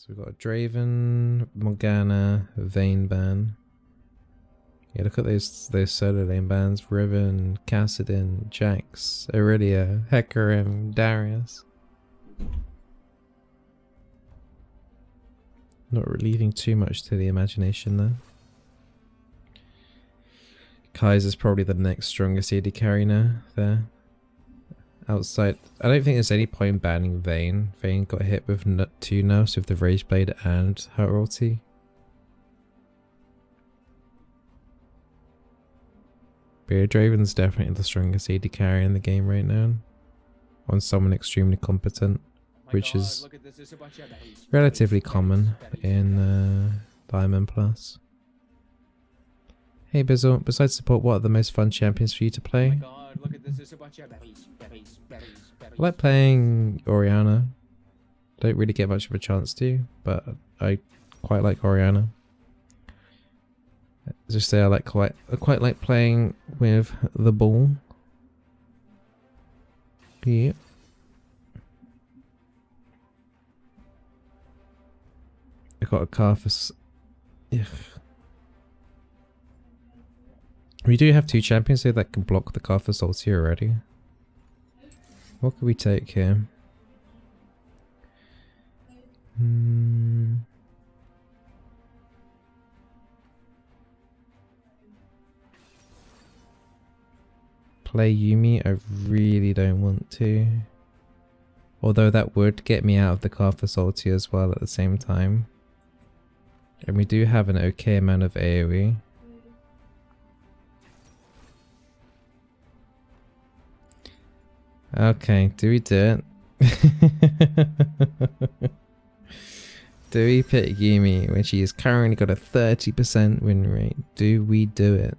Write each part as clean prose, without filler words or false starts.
So we've got a Draven, Morgana, Vayne ban. Yeah, look at those solo lane bans. Riven, Kassadin, Jax, Aurelia, Hecarim, Darius. Not leaving too much to the imagination there. Kaiser's probably the next strongest AD carry now there. Outside, I don't think there's any point banning Vayne. Vayne got hit with 2 nerfs with the Rage Blade and her ulti. But yeah, Draven's definitely the strongest AD carry in the game right now. On someone extremely competent, which is relatively common in Diamond Plus. Hey Bizzle, besides support, what are the most fun champions for you to play? I like playing Orianna. Don't really get much of a chance to, but I quite like Orianna. Just say I quite like playing with the ball. Yeah. I got a car for. We do have 2 champions here that can block the car for salty already. What could we take here? Play Yuumi? I really don't want to. Although that would get me out of the car for salty as well at the same time. And we do have an okay amount of AoE. Okay, do we do it? Do we pick Yuumi when she has currently got a 30% win rate? Do we do it?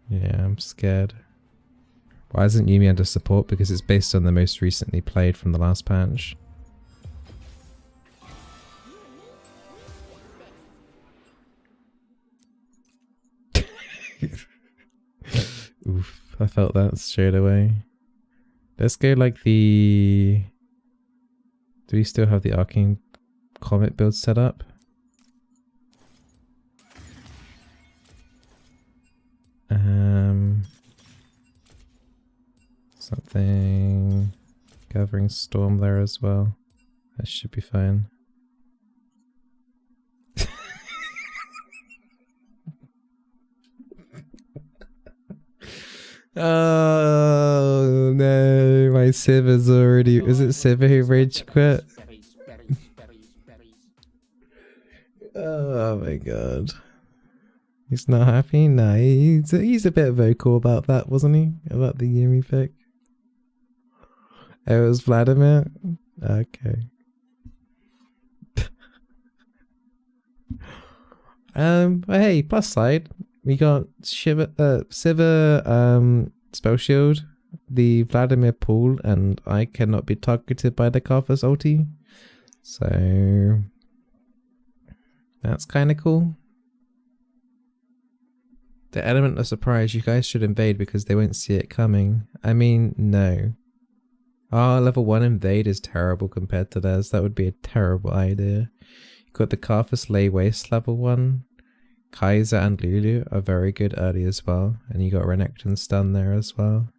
Yeah, I'm scared. Why isn't Yuumi under support? Because it's based on the most recently played from the last patch. Oof, I felt that straight away. Let's go like the... Do we still have the Arcane Comet build set up? Something... Gathering Storm there as well. That should be fine. Oh no, my Siva's already... Is it Siva who rage quit? Oh my god. He's not happy? No, he's a bit vocal about that, wasn't he? About the Yuumi pick. Oh, it was Vladimir? Okay. But hey, plus side, we got Siva, Spell Shield, the Vladimir pool, and I cannot be targeted by the Karthus ulti. So that's kind of cool. The element of surprise, you guys should invade because they won't see it coming. I mean, no. Our level 1 invade is terrible compared to theirs. That would be a terrible idea. You've got the Karthus Lay Waste level 1. Kaiser and Lulu are very good early as well. And you got Renekton stun there as well.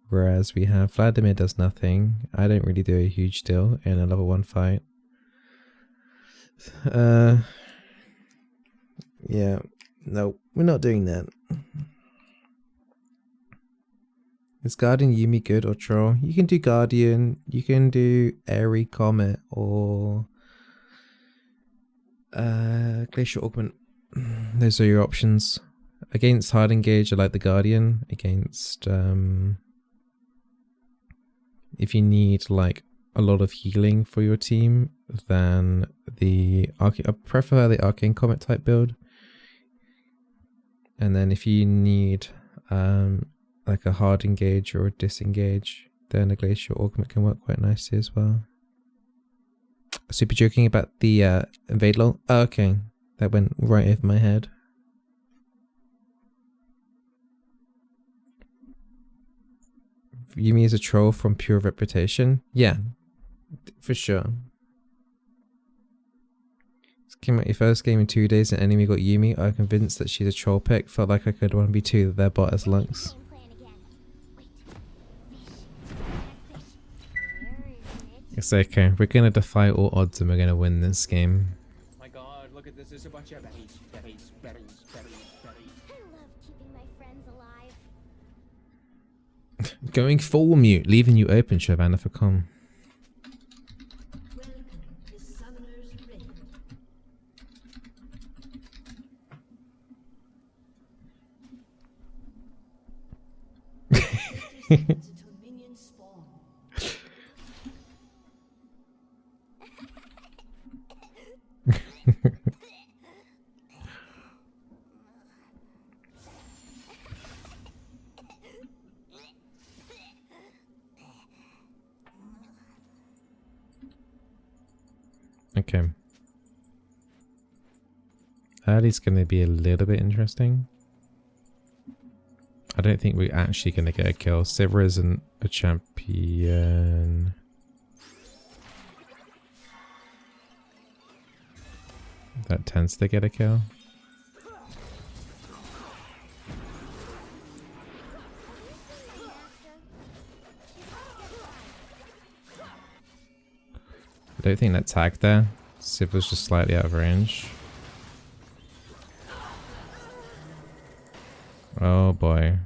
Whereas we have Vladimir does nothing. I don't really do a huge deal in a level 1 fight. Yeah. No, we're not doing that. Is Guardian Yuumi good or troll? You can do Guardian, you can do Arcane Comet or Glacial Augment. Those are your options. Against hard engage, I like the Guardian. Against if you need like a lot of healing for your team, then I prefer the Arcane Comet type build. And then if you need like a hard engage or a disengage, then a Glacial Augment can work quite nicely as well. Super joking about the invade lol. Oh, okay, that went right over my head. Yuumi is a troll from pure reputation? Yeah, for sure. Came out your first game in 2 days and enemy got Yuumi. I'm convinced that she's a troll pick. Felt like I could 1v2 their bot as Lux. It's okay. We're gonna defy all odds and we're gonna win this game. My God, look at this. There's a bunch of berries. I love keeping my friends alive. Going full mute, leaving you open, Shavana, for com. Okay. Early's going to be a little bit interesting. I don't think we're actually going to get a kill. Sivir isn't a champion. That tends to get a kill. I don't think that tagged there. Civ was just slightly out of range. Oh boy.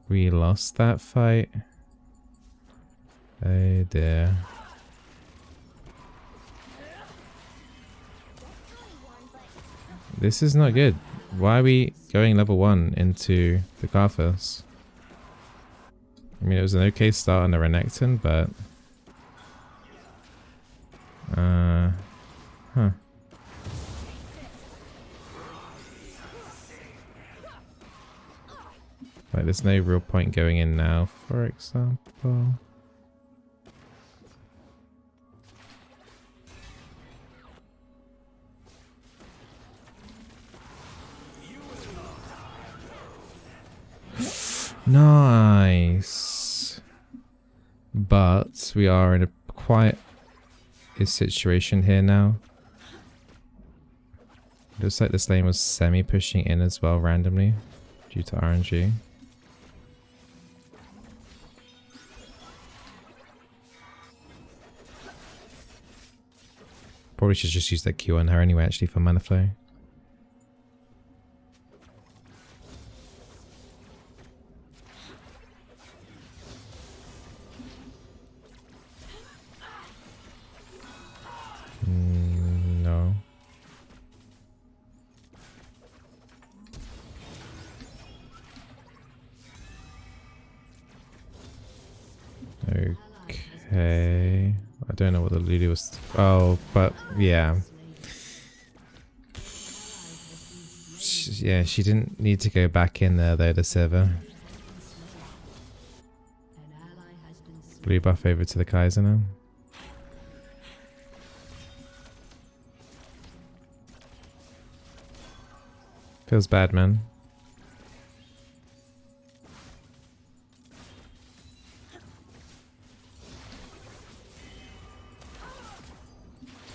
We lost that fight. Oh dear. This is not good. Why are we going level 1 into the Karthus? I mean, it was an okay start on the Renekton, but... huh. Like, there's no real point going in now, for example. Nice. But we are in a quite a situation here now. Looks like this lane was semi-pushing in as well randomly due to RNG. Probably should just use that Q on her anyway actually for mana flow. No. Okay. I don't know what the Lulu was. Oh, but yeah. Yeah, she didn't need to go back in there though, the server. Blue buff over to the Kaiser now. Feels bad, man.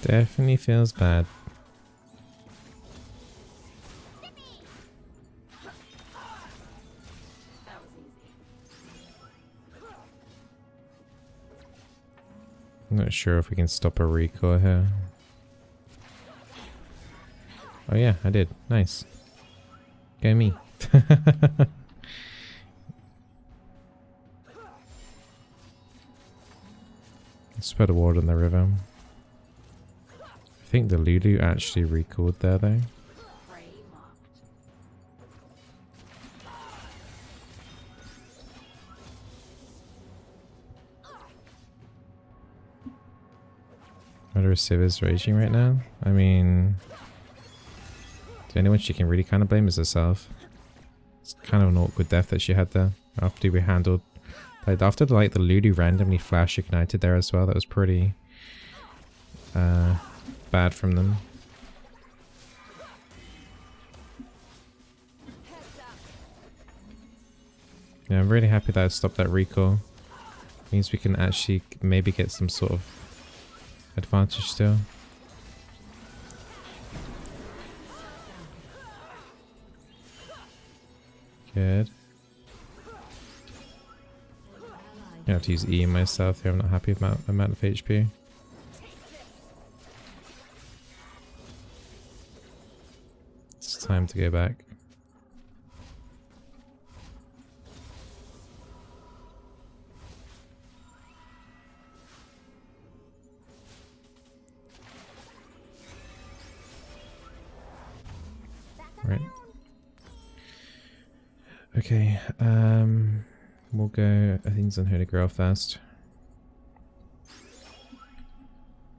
Definitely feels bad. I'm not sure if we can stop a recoil here. Oh yeah, I did. Nice. Go me. Let's put a ward on the river. I think the Lulu actually recoiled there though. Whether Siva's raging right now? I mean... the only one she can really kind of blame is herself. It's kind of an awkward death that she had there. After we handled... like, after the Lulu randomly flash ignited there as well, that was pretty... bad from them. Yeah, I'm really happy that I stopped that recall. Means we can actually maybe get some sort of advantage still. Good. I have to use E myself here. I'm not happy with the amount of HP. It's time to go back. Right. Okay, we'll go, I think it's on Holy Grail first.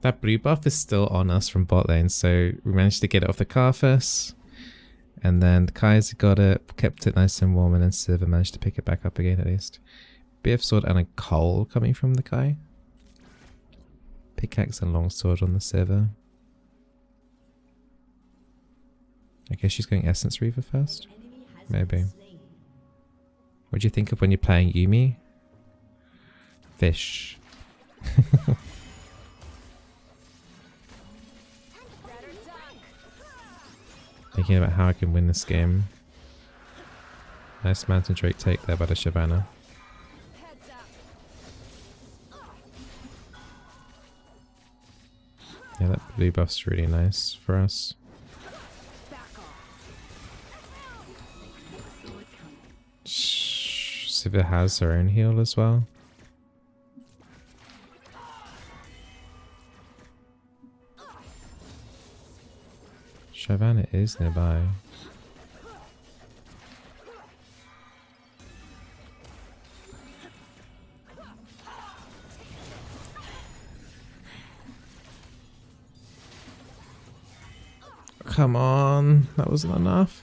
That blue buff is still on us from bot lane, so we managed to get it off the Karthus. And then the Kaiser got it, kept it nice and warm, and then Sivir managed to pick it back up again at least. BF sword and a coal coming from the Kai. Pickaxe and longsword on the Sivir. I guess she's going Essence Reaver first? Maybe. What do you think of when you're playing Yuumi? Fish. Thinking about how I can win this game. Nice Mountain Drake take there by the Shyvana. Yeah, that blue buff's really nice for us. Sivir has her own heal as well. Shyvana is nearby. Come on, that wasn't enough.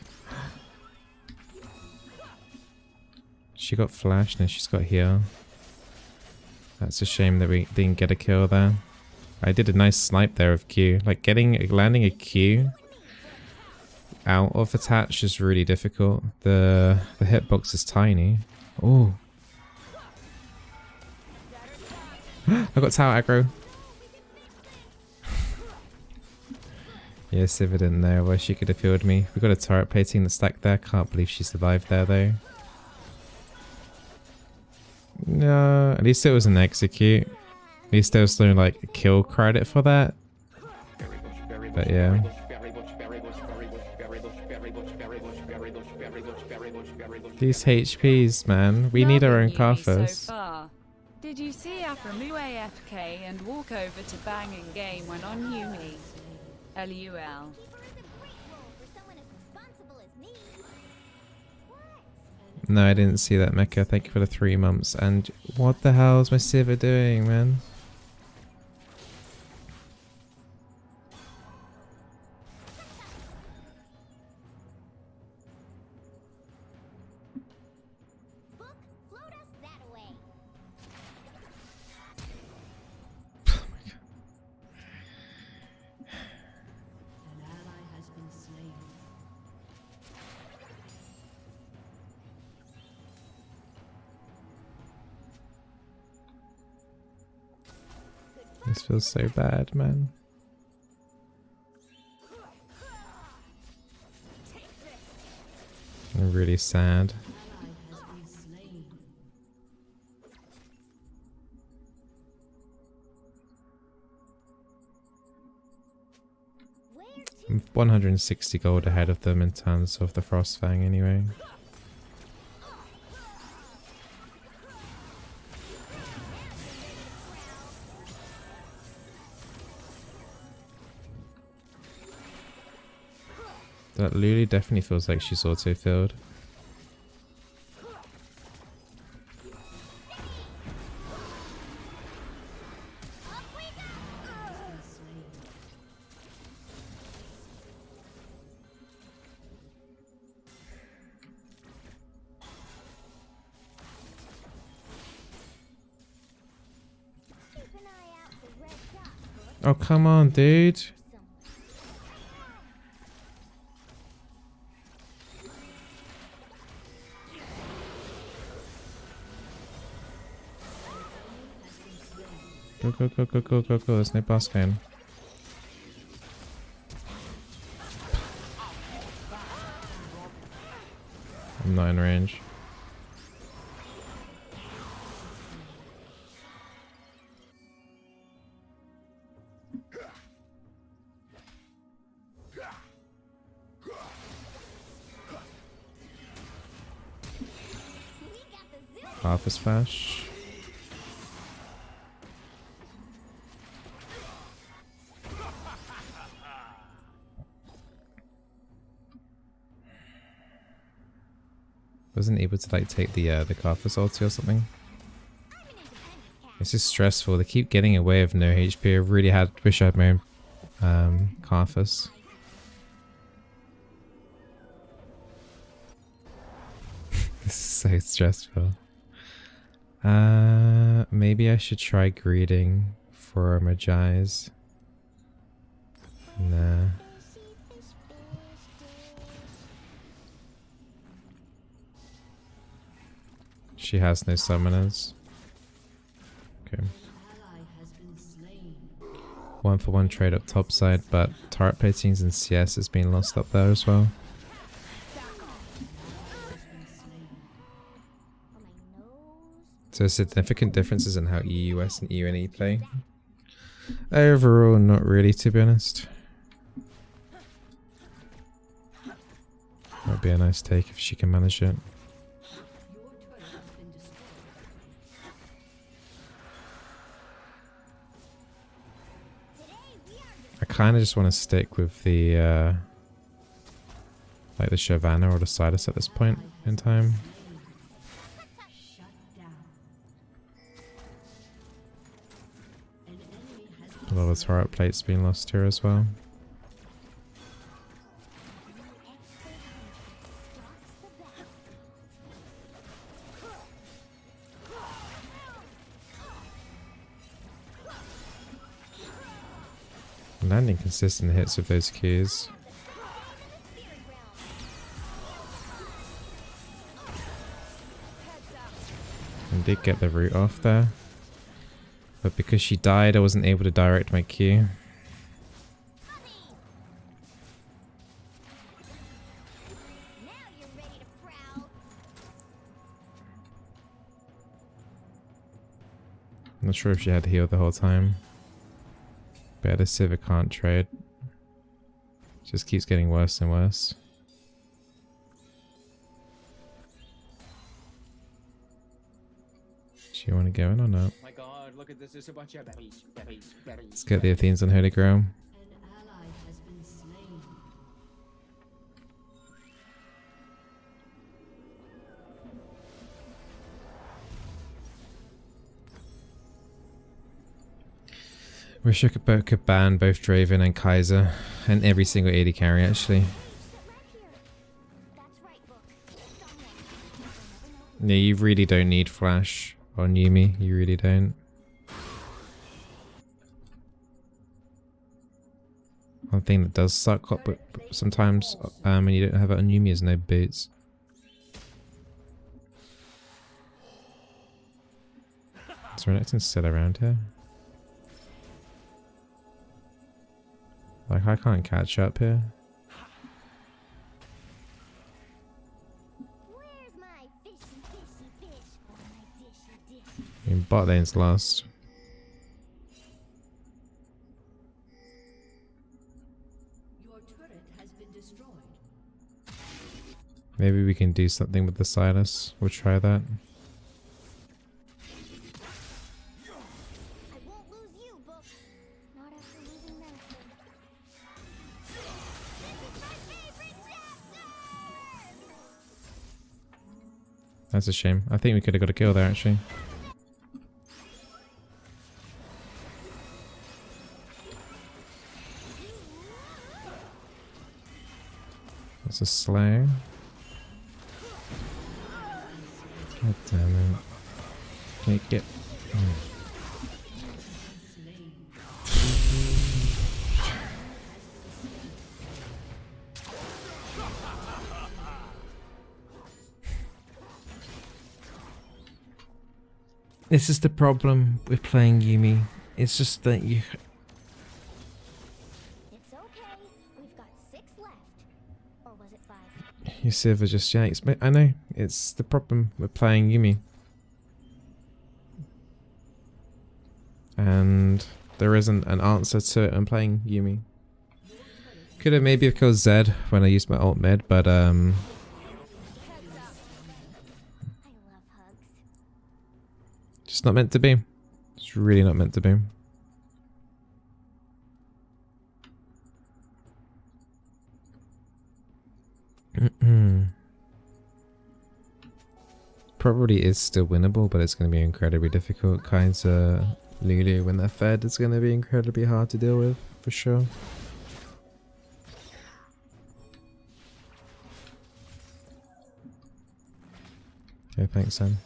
She got flash, now she's got heal. That's a shame that we didn't get a kill there. I did a nice snipe there of Q. Like landing a Q out of attach is really difficult. The hitbox is tiny. Oh. I got tower aggro. Yeah, Sivir didn't know where she could have healed me. We got a turret plating the stack there. Can't believe she survived there though. No, at least it was an execute. At least there was no like kill credit for that. But yeah. These HPs, man. We need our own Karthus. So did you see Aframu AFK and walk over to banging game when on Yuumi? LUL. No, I didn't see that, Mecha. Thank you for the 3 months. And what the hell is my Sivir doing, man? This feels so bad, man. I'm really sad. I'm 160 gold ahead of them in terms of the Frostfang anyway. That Lulu definitely feels like she's auto-filled. Oh, come on, dude. Go, go, go, go, go, go, go. There's no boss game. I'm not in range. Office flash. Wasn't able to like take the Carthus ulti or something. It's just stressful. They keep getting away with no HP. I really wish I had my own Carthus. This is so stressful. Maybe I should try greeting for Magi's. Nah. She has no summoners. Okay. 1-for-1 trade up top side, but turret platings and CS is being lost up there as well. So significant differences in how EUS and EUNE play. Overall, not really, to be honest. Might be a nice take if she can manage it. I kind of just want to stick with the like the Shyvana or the Silas at this point in time. A lot of turret plates being lost here as well. Landing consistent hits with those Qs. And did get the root off there. But because she died, I wasn't able to direct my Q. I'm not sure if she had healed the whole time. But the Civ can't trade. Just keeps getting worse and worse. Do you want to go in or not? My God, look at this. There's a bunch of berries, berries, berries. Let's get the Athenes on Holy Grail. Wish I could ban both Draven and Kaiser and every single AD carry actually. Yeah, you really don't need flash on Yuumi, you really don't. One thing that does suck up sometimes when you don't have it on Yuumi is no boots. Is Renekton still around here? Like, I can't catch up here. I mean, bot lane's lost. Maybe we can do something with the Silas. We'll try that. That's a shame. I think we could have got a kill there actually. That's a slay. God damn it. Take it. This is the problem with playing Yuumi. It's just that you... It's okay. We've got 6 left. Or was it 5? You Civ are just... Yeah, I know. It's the problem with playing Yuumi. And there isn't an answer to it. I'm playing Yuumi. Could have maybe killed Zed when I used my ult mid, but I love hugs. just not meant to be. It's really not meant to be. Probably is still winnable, but it's going to be incredibly difficult. Kai'Sa, Lulu, when they're fed, it's going to be incredibly hard to deal with, for sure. Okay, thanks, Sam.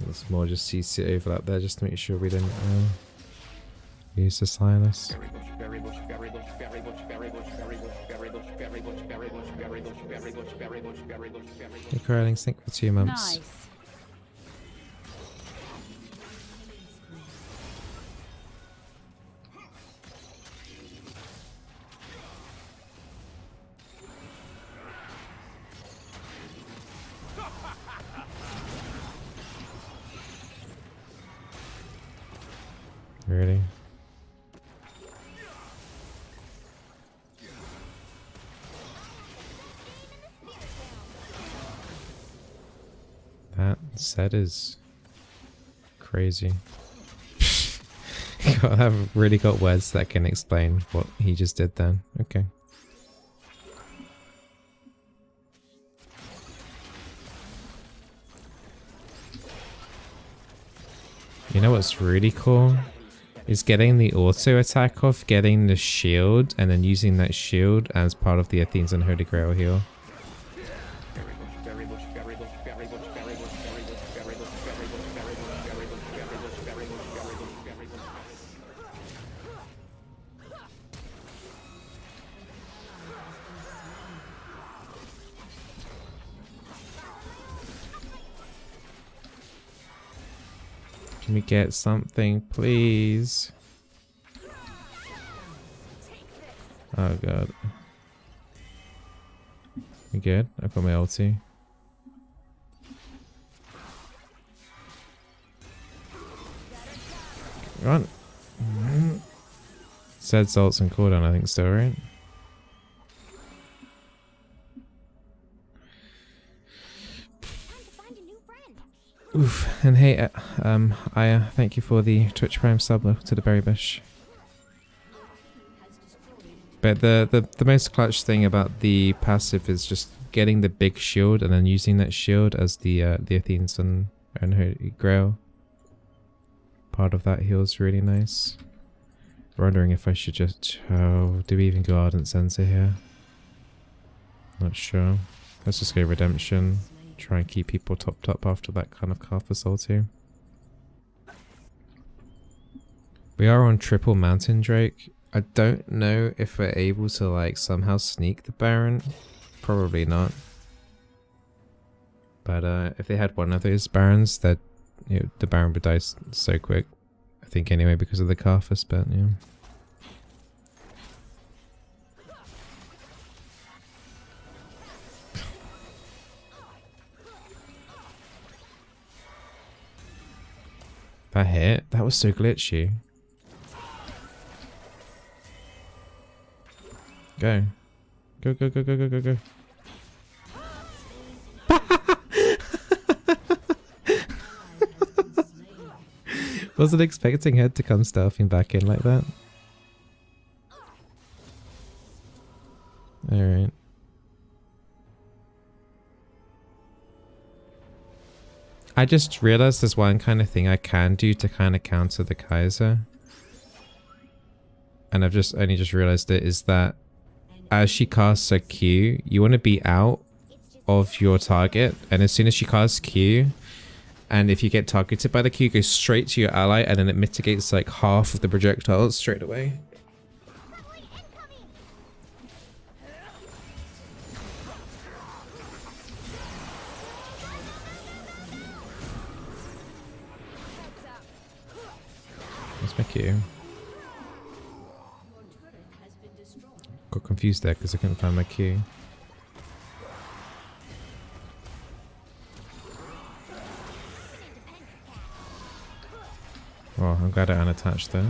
It's more just CC overlap there just to make sure we didn't use the Silas. Hey, Crowling, sync for 2 months. Nice. Really? That set is crazy. I've really got words that can explain what he just did then. Okay. You know what's really cool? Is getting the auto attack off, getting the shield, and then using that shield as part of the Athene's and Holy Grail heal. Can we get something, please? Oh god. We good? I've got my ulti. Go on. Said salts and cooldown, I think, still, right? Oof, and hey, Aya, thank you for the Twitch Prime sub to the Berry Bush. But the most clutch thing about the passive is just getting the big shield and then using that shield as the Athene's and Holy Grail. Part of that heal is really nice. Wondering if I should just... Oh, do we even go Ardent Sensor here? Not sure. Let's just go Redemption. Try and keep people topped up after that kind of Carthus ulti. We are on triple Mountain Drake. I don't know if we're able to like somehow sneak the Baron. Probably not. But if they had one of those Barons, that the Baron would die so quick. I think anyway because of the Carthus, but yeah. That hit? That was so glitchy. Go. Go, go, go, go, go, go, go. Wasn't expecting Head to come stealthing back in like that. Alright. I just realized there's one kind of thing I can do to kind of counter the Kai'Sa. And I've just only just realized it, is that as she casts her Q, you want to be out of your target, and as soon as she casts Q, and if you get targeted by the Q, go straight to your ally, and then it mitigates like half of the projectiles straight away. What's my Q? Got confused there because I couldn't find my Q. Oh, I'm glad I unattached there.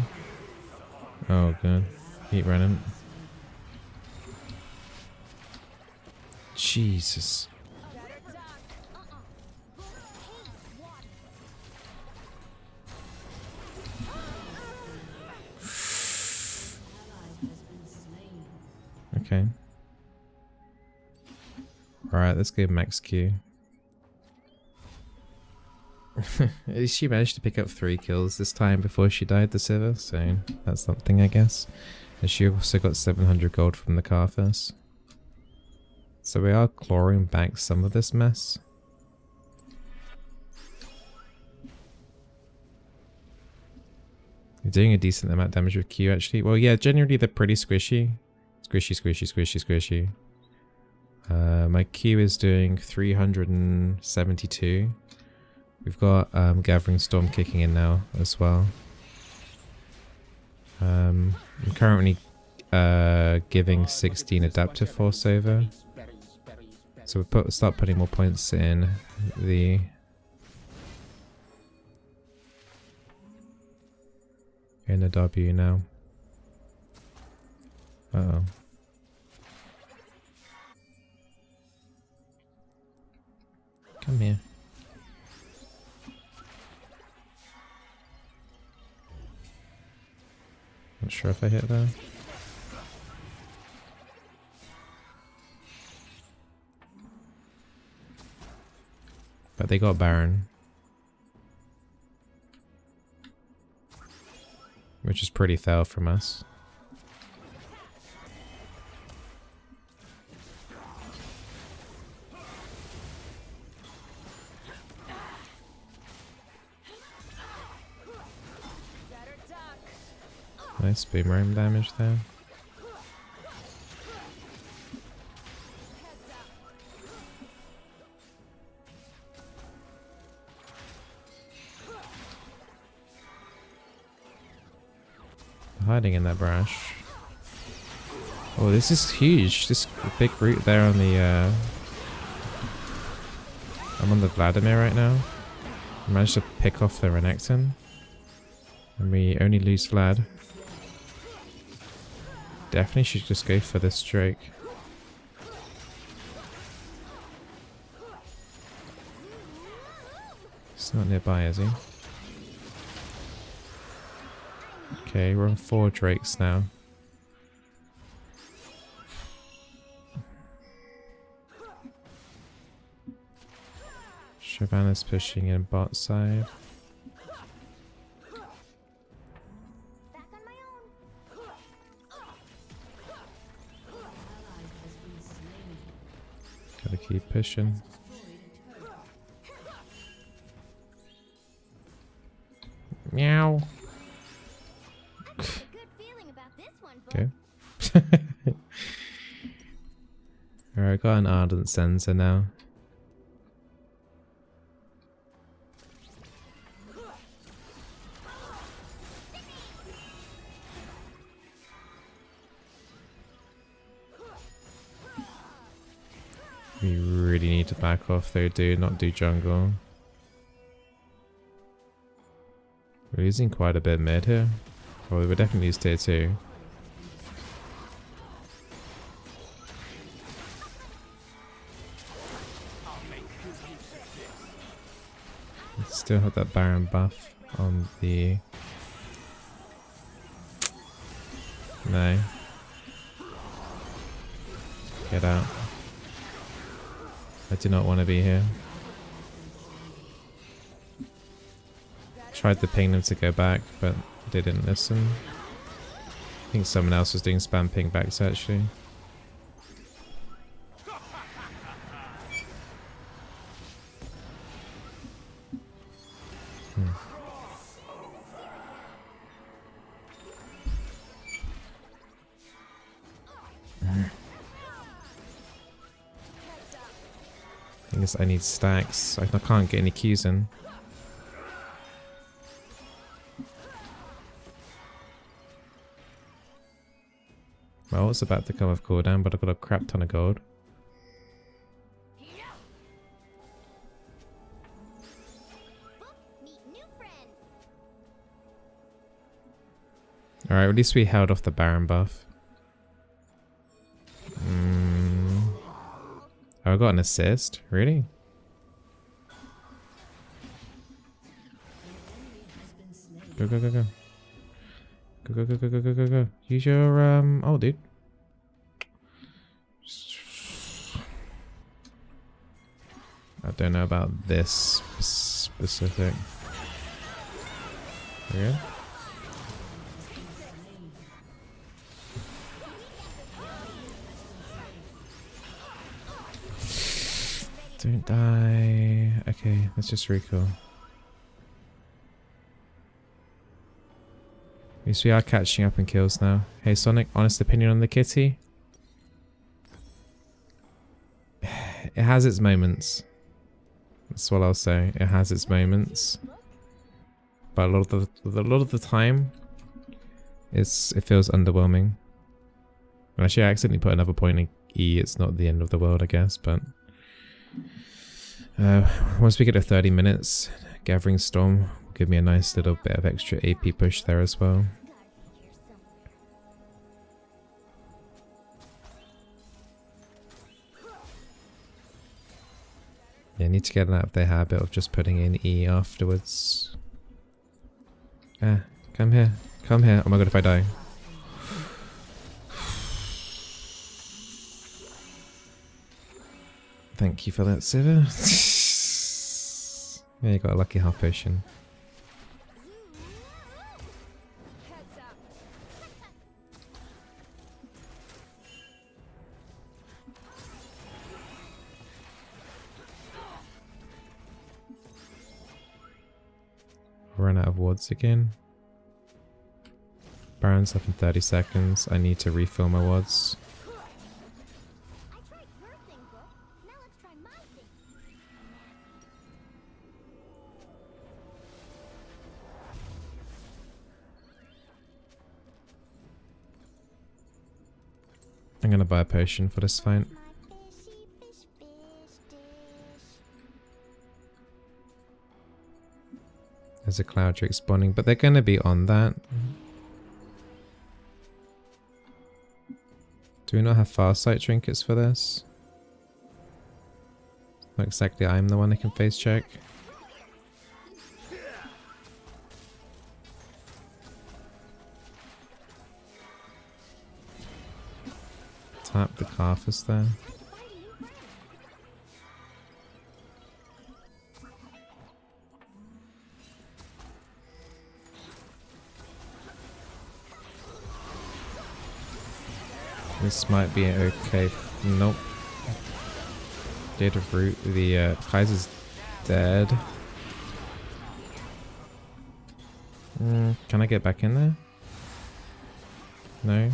Oh, good. Keep running. Jesus. Okay. Alright, let's go max Q. At least she managed to pick up 3 kills this time before she died, the Civer, so that's something, I guess. And she also got 700 gold from the car first. So we are clawing back some of this mess. You're doing a decent amount of damage with Q, actually. Well, yeah, generally they're pretty squishy. Squishy, squishy, squishy, squishy. My Q is doing 372. We've got Gathering Storm kicking in now as well. I'm currently giving 16 Adaptive Force over. So we'll start putting more points in the... in the W now. Uh-oh. Come here. Not sure if I hit that. But they got Baron. Which is pretty foul from us. Nice boomerang damage there. Hiding in that brush. Oh, this is huge. This big root there on the I'm on the Vladimir right now. I managed to pick off the Renekton. And we only lose Vlad. Definitely should just go for this Drake. He's not nearby, is he? Okay, we're on 4 Drakes now. Shyvana's pushing in bot side. Gotta keep pushing. Meow. Okay. Alright, got an Ardent Sensor now. We really need to back off though, dude, not do jungle. We're losing quite a bit mid here. Well, we'll definitely lose tier 2. Still have that Baron buff on the... No. Get out. I do not want to be here. Tried to ping them to go back, but they didn't listen. I think someone else was doing spam ping backs actually. I guess I need stacks. I can't get any Qs in. Well, it's about to come off cooldown, but I've got a crap ton of gold. Meet new friend. Alright, at least we held off the Baron buff. Oh, I got an assist? Really? Go, go, go, go. Go, go, go, go, go, go, go, go. Use your, oh, dude. I don't know about this specific. Okay. Don't die. Okay, let's just recall. At least we are catching up in kills now. Hey Sonic, honest opinion on the kitty? It has its moments. That's what I'll say. It has its moments. But a lot of the time, it feels underwhelming. Actually, I accidentally put another point in E. It's not the end of the world, I guess, but... once we get to 30 minutes, Gathering Storm will give me a nice little bit of extra AP push there as well. Yeah, I need to get out of the habit of just putting in E afterwards. Ah, come here. Come here. Oh my god, if I die. Thank you for that, Siva. Yeah, you got a lucky half potion. Run out of wards again. Baron's up in 30 seconds. I need to refill my wards. I'm gonna buy a potion for this fight. There's a cloud drake spawning, but they're gonna be on that. Do we not have farsight trinkets for this? Not exactly I'm the one that can face check. Tap the Carthus there. This might be okay. Nope. Dead of root. The Kaiser's dead. Can I get back in there? No.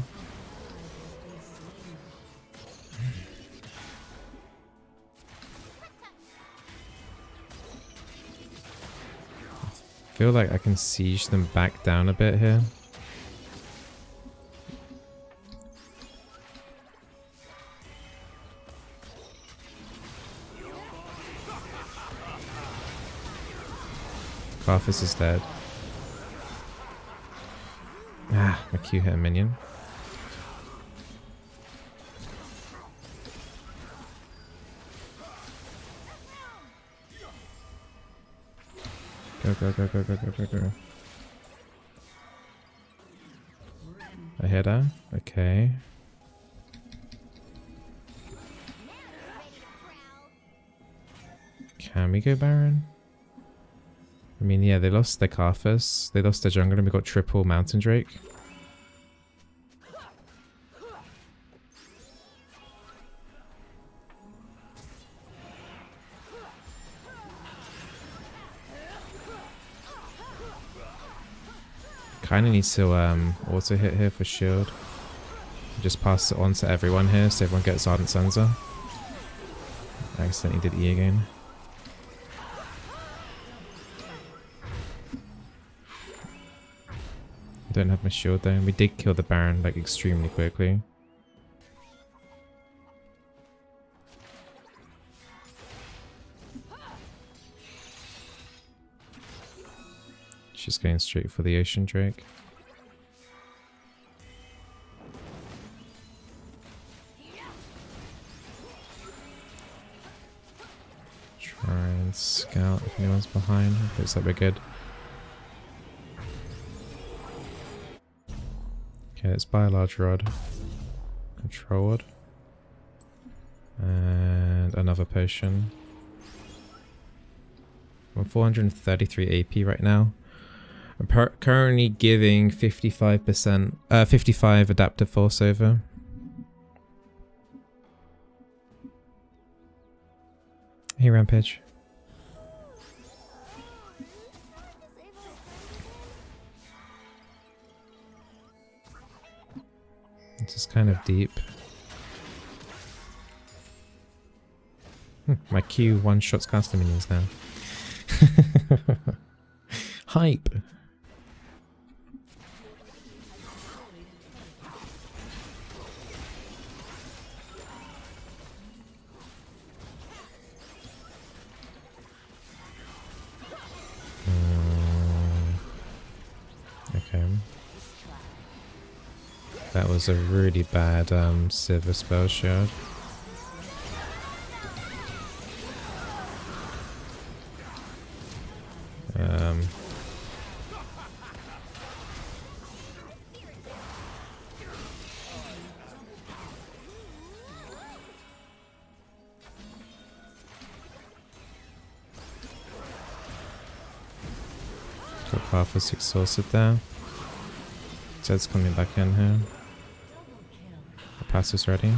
I feel like I can siege them back down a bit here. Carthus is dead. Ah, my Q hit a minion. Go, go, go, go, go, go, go, go. I hit her. Okay. Can we go Baron? I mean, yeah, they lost their Carthus. They lost their jungle and we got triple Mountain Drake. Kinda needs to auto hit here for shield. Just pass it on to everyone here so everyone gets Ardent Censer. I accidentally did E again. I don't have my shield though. We did kill the Baron like extremely quickly. She's going straight for the Ocean Drake. Try and scout if anyone's behind. Looks like we're good. Okay, let's buy a large rod. Control rod. And another potion. I'm 433 AP right now. I'm currently giving 55%, 55 adaptive force over. Hey, Rampage. This is kind of deep. My Q one-shots caster minions now. Hype! Okay. That was a really bad Silver Spell Shard. Got Pathos exhausted there. Zed's coming back in here. The pass is ready.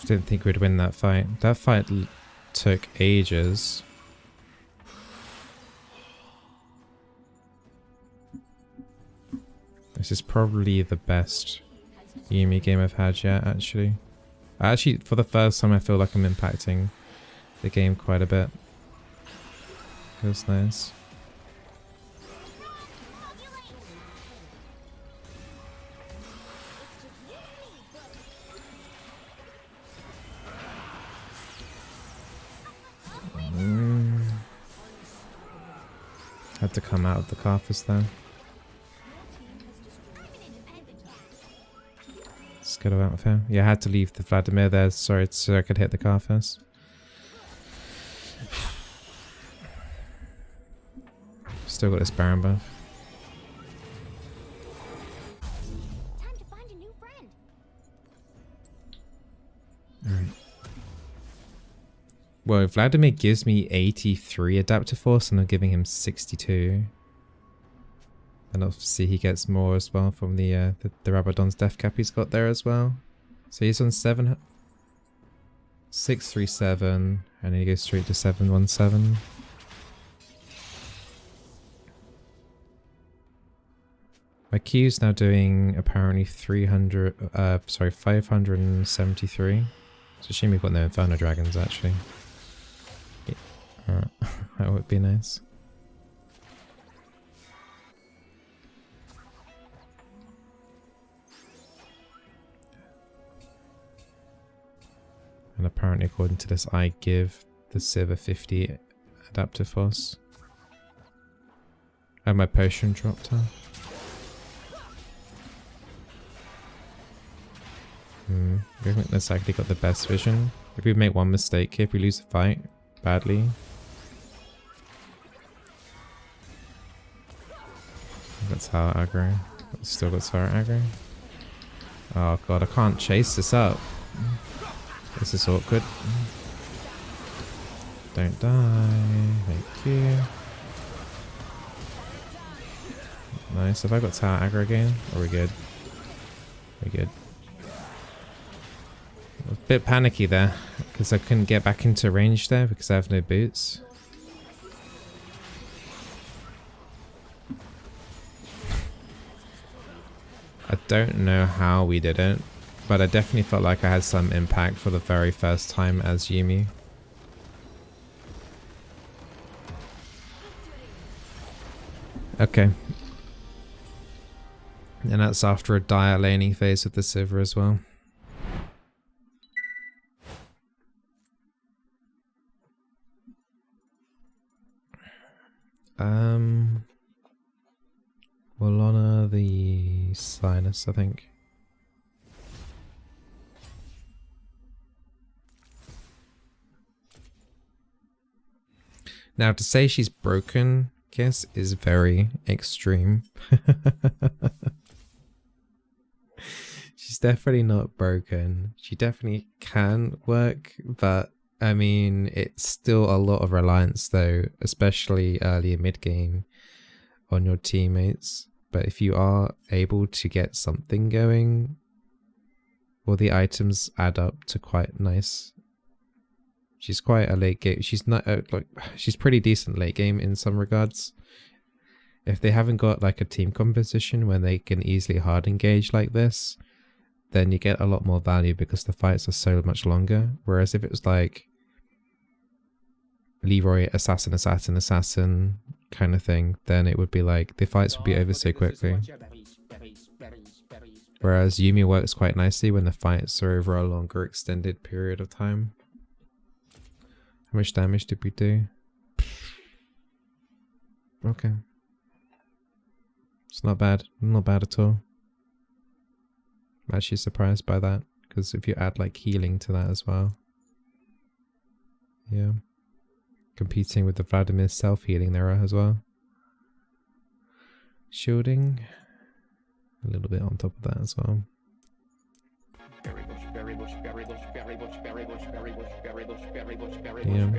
Didn't think we'd win that fight. That fight took ages. This is probably the best Yuumi game I've had yet, actually. For the first time, I feel like I'm impacting the game quite a bit. Feels nice. Had to come out of the Carthus though. Let's get out of here. Yeah, I had to leave the Vladimir there, sorry, so I could hit the Carthus. Still got this Baron buff. Time to find a new friend. Alright. Well, Vladimir gives me 83 adaptive force and I'm giving him 62. And obviously he gets more as well from the Rabadon's death cap he's got there as well. So he's on 637 and then he goes straight to 717. My Q's now doing apparently 573. It's a shame we've got no Inferno Dragons actually. That would be nice. And apparently according to this I give the Civ a 50 adaptive force. And my potion dropped her. I think that's actually got the best vision. If we make one mistake here, if we lose the fight badly. That's how aggro. Still got Sarah aggro. Oh god, I can't chase this up. This is awkward. Don't die. Thank you. Nice. Have I got tower aggro again? Are we good? We're good. I was a bit panicky there because I couldn't get back into range there because I have no boots. I don't know how we did it, but I definitely felt like I had some impact for the very first time as Yuumi. Okay. And that's after a dire laning phase with the Sivir as well. We'll honor the Sinus, I think. Now, to say she's broken, I guess, is very extreme. She's definitely not broken. She definitely can work, but I mean, it's still a lot of reliance though, especially early and mid game, on your teammates. But if you are able to get something going, all the items add up to quite nice. She's quite a late game. She's not like, she's pretty decent late game in some regards. If they haven't got like a team composition when they can easily hard engage like this, then you get a lot more value because the fights are so much longer. Whereas if it was like Leroy assassin assassin assassin kind of thing, then it would be like the fights would be over so quickly. Whereas Yuumi works quite nicely when the fights are over a longer extended period of time. How much damage did we do? Okay. It's not bad. Not bad at all. I'm actually surprised by that, because if you add like healing to that as well. Yeah. Competing with the Vladimir's self-healing there as well. Shielding. A little bit on top of that as well. Yeah.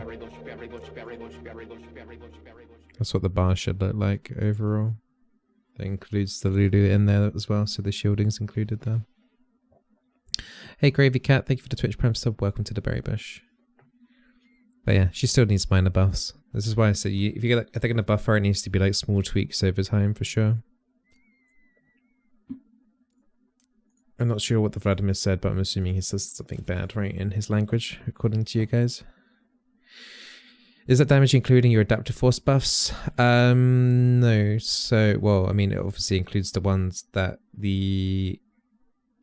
That's what the bar should look like overall. That includes the Lulu in there as well, so the shielding's included there. Hey Gravy Cat, thank you for the Twitch Prime sub. Welcome to the Berry Bush. But yeah, she still needs minor buffs. This is why I said if you get, if they're gonna buff her, it needs to be like small tweaks over time for sure. I'm not sure what the Vladimir said, but I'm assuming he says something bad, right, in his language, according to you guys. Is that damage including your adaptive force buffs? No. So, well, I mean, it obviously includes the ones that the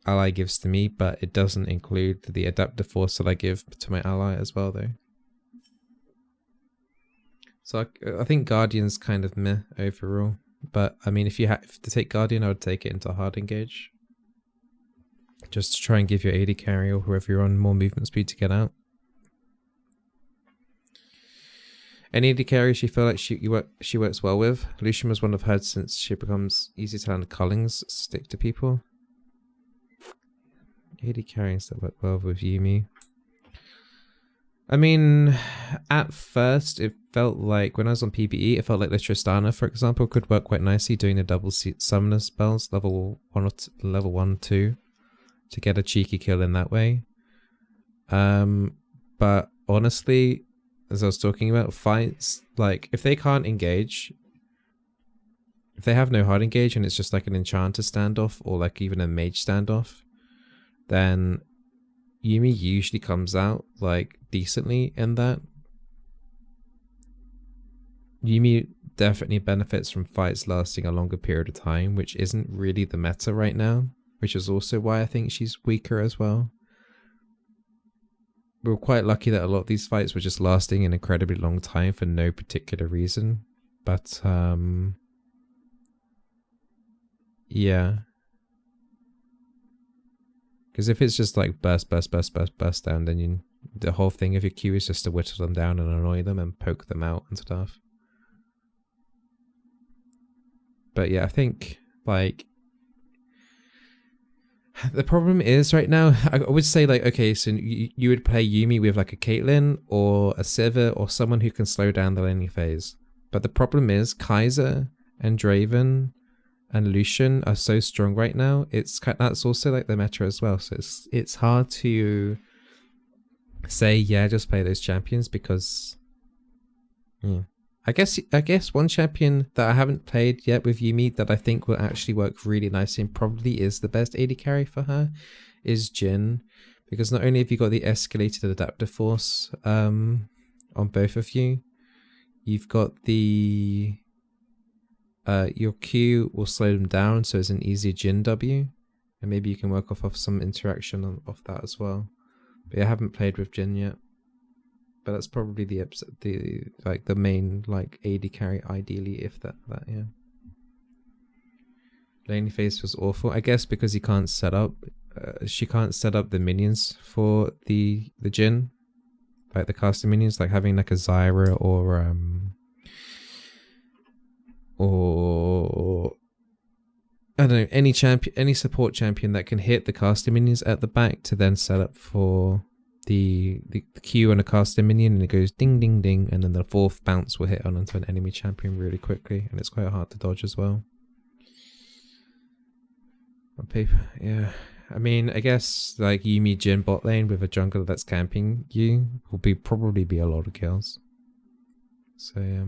ally gives to me, but it doesn't include the adaptive force that I give to my ally as well, though. So I think Guardian's kind of meh overall. But, I mean, if you have to take Guardian, I would take it into hard engage. Just to try and give your AD carry or whoever you're on more movement speed to get out. Any AD carries you feel like she works well with? Lucian was one I've heard since she becomes easy to land Cullings stick to people. AD carries that work well with Yuumi. I mean, at first it felt like, when I was on PBE, it felt like Tristana, for example, could work quite nicely doing the double summoner spells, level 1 or level 1, 2. To get a cheeky kill in that way. But honestly, as I was talking about, fights, like, if they can't engage, if they have no hard engage and it's just like an enchanter standoff or like even a mage standoff, then Yuumi usually comes out like decently in that. Yuumi definitely benefits from fights lasting a longer period of time, which isn't really the meta right now. Which is also why I think she's weaker as well. We were quite lucky that a lot of these fights were just lasting an incredibly long time for no particular reason. But, yeah. Because if it's just like burst down, then the whole thing of your Q is just to whittle them down and annoy them and poke them out and stuff. But yeah, I think, like, the problem is right now, I would say like, okay, so you would play Yuumi with like a Caitlyn or a Sivir or someone who can slow down the laning phase. But the problem is Kai'Sa and Draven and Lucian are so strong right now. That's also like the meta as well. So it's hard to say, yeah, just play those champions because, yeah. I guess one champion that I haven't played yet with Yuumi that I think will actually work really nicely and probably is the best AD carry for her is Jhin, because not only have you got the escalated adaptive force on both of you, you've got the your Q will slow them down, so it's an easy Jhin W, and maybe you can work off some interaction off that as well. But I haven't played with Jhin yet. But that's probably the main like AD carry ideally, if that yeah. Laning phase was awful, I guess, because you can't set up. She can't set up the minions for the Jhin, like the caster minions, like having like a Zyra or I don't know, any support champion that can hit the caster minions at the back to then set up for the Q on a caster minion, and it goes ding ding ding, and then the fourth bounce will hit onto an enemy champion really quickly, and it's quite hard to dodge as well. On paper, yeah. I mean, I guess like Yuumi Jhin bot lane with a jungler that's camping you will probably be a lot of kills. So yeah.